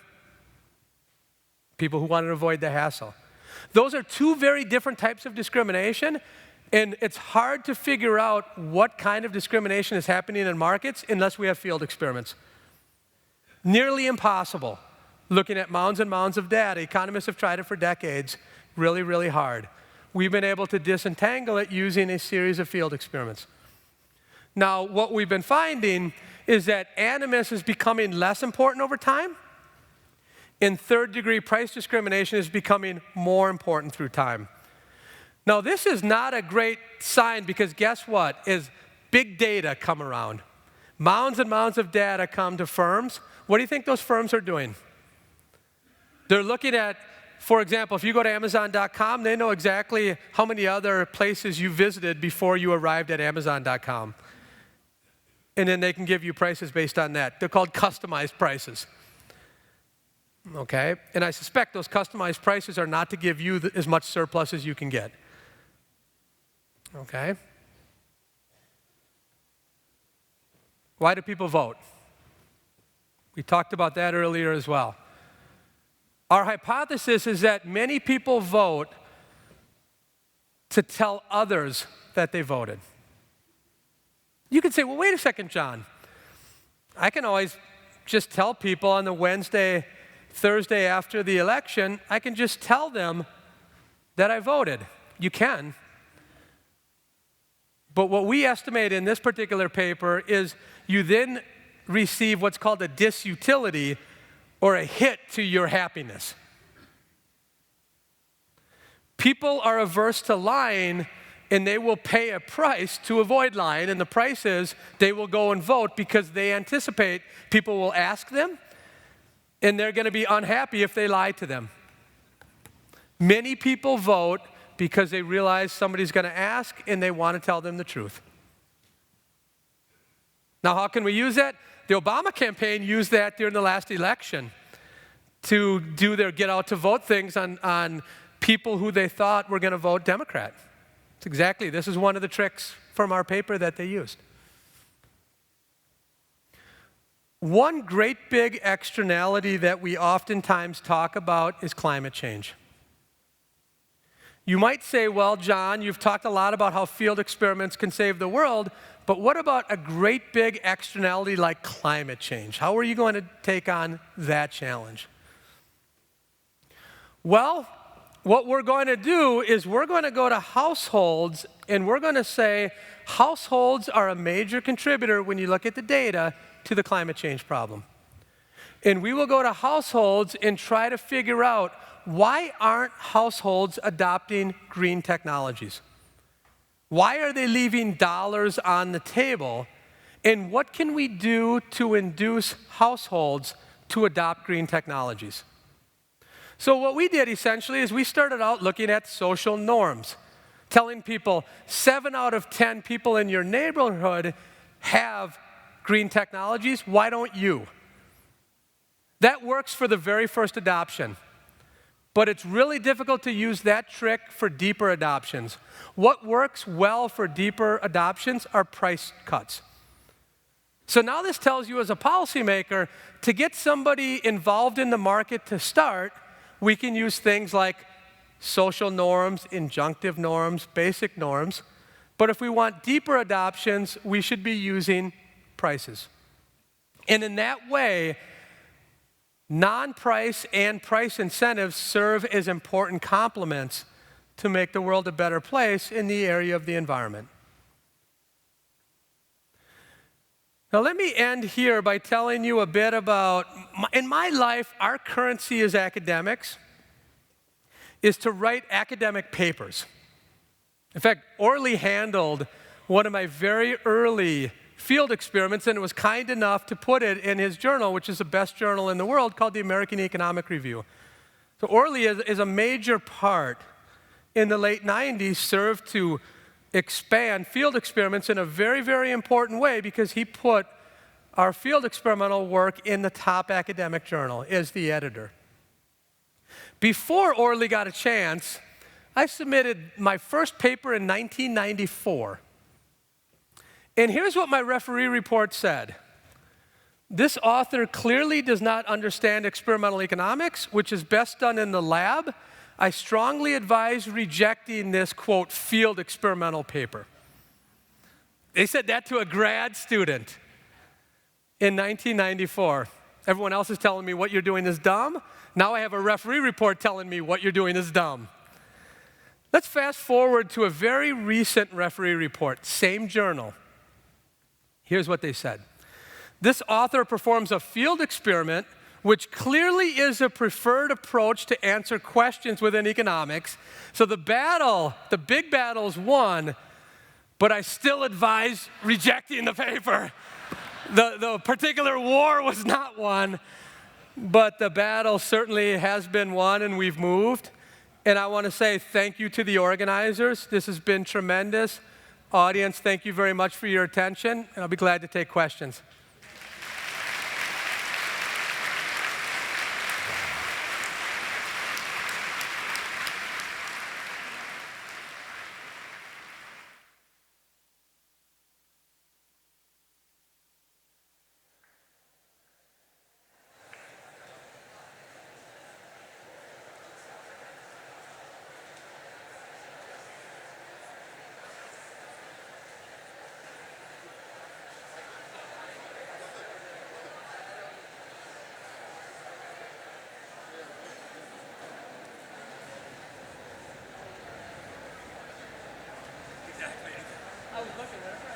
People who wanted to avoid the hassle. Those are two very different types of discrimination, and it's hard to figure out what kind of discrimination is happening in markets unless we have field experiments. Nearly impossible. Looking at mounds and mounds of data, economists have tried it for decades, really, really hard. We've been able to disentangle it using a series of field experiments. Now, what we've been finding is that animus is becoming less important over time, and third-degree price discrimination is becoming more important through time. Now, this is not a great sign because guess what? As big data come around, mounds and mounds of data come to firms. What do you think those firms are doing? They're looking at, for example, if you go to Amazon.com, they know exactly how many other places you visited before you arrived at Amazon.com. And then they can give you prices based on that. They're called customized prices. Okay? And I suspect those customized prices are not to give you as much surplus as you can get. Okay? Why do people vote? We talked about that earlier as well. Our hypothesis is that many people vote to tell others that they voted. You could say, well, wait a second, John. I can always just tell people on the Wednesday, Thursday after the election, I can just tell them that I voted. You can. But what we estimate in this particular paper is you then receive what's called a disutility or a hit to your happiness. People are averse to lying, and they will pay a price to avoid lying, and the price is they will go and vote because they anticipate people will ask them, and they're going to be unhappy if they lie to them. Many people vote because they realize somebody's going to ask, and they want to tell them the truth. Now, how can we use that? The Obama campaign used that during the last election to do their get out to vote things on people who they thought were going to vote Democrat. It's exactly, this is one of the tricks from our paper that they used. One great big externality that we oftentimes talk about is climate change. You might say, well, John, you've talked a lot about how field experiments can save the world, but what about a great big externality like climate change? How are you going to take on that challenge? Well, what we're going to do is we're going to go to households and we're going to say households are a major contributor when you look at the data to the climate change problem. And we will go to households and try to figure out why aren't households adopting green technologies? Why are they leaving dollars on the table? And what can we do to induce households to adopt green technologies? So what we did essentially is we started out looking at social norms, telling people 7 out of 10 people in your neighborhood have green technologies. Why don't you? That works for the very first adoption. But it's really difficult to use that trick for deeper adoptions. What works well for deeper adoptions are price cuts. So now this tells you as a policymaker, to get somebody involved in the market to start, we can use things like social norms, injunctive norms, basic norms. But if we want deeper adoptions, we should be using prices. And in that way, non-price and price incentives serve as important complements to make the world a better place in the area of the environment. Now let me end here by telling you a bit about, in my life, our currency as academics is to write academic papers. In fact, Orley handled one of my very early field experiments and was kind enough to put it in his journal, which is the best journal in the world, called the American Economic Review. So Orley is a major part in the late 90s, served to expand field experiments in a very, very important way because he put our field experimental work in the top academic journal as the editor. Before Orley got a chance, I submitted my first paper in 1994. And here's what my referee report said. This author clearly does not understand experimental economics, which is best done in the lab. I strongly advise rejecting this, quote, field experimental paper. They said that to a grad student in 1994. Everyone else is telling me what you're doing is dumb. Now I have a referee report telling me what you're doing is dumb. Let's fast forward to a very recent referee report, same journal. Here's what they said. This author performs a field experiment which clearly is a preferred approach to answer questions within economics. So the big battle's won, but I still advise rejecting the paper. The particular war was not won, but the battle certainly has been won and we've moved. And I want to say thank you to the organizers. This has been tremendous. Audience, thank you very much for your attention, and I'll be glad to take questions. I was looking at it.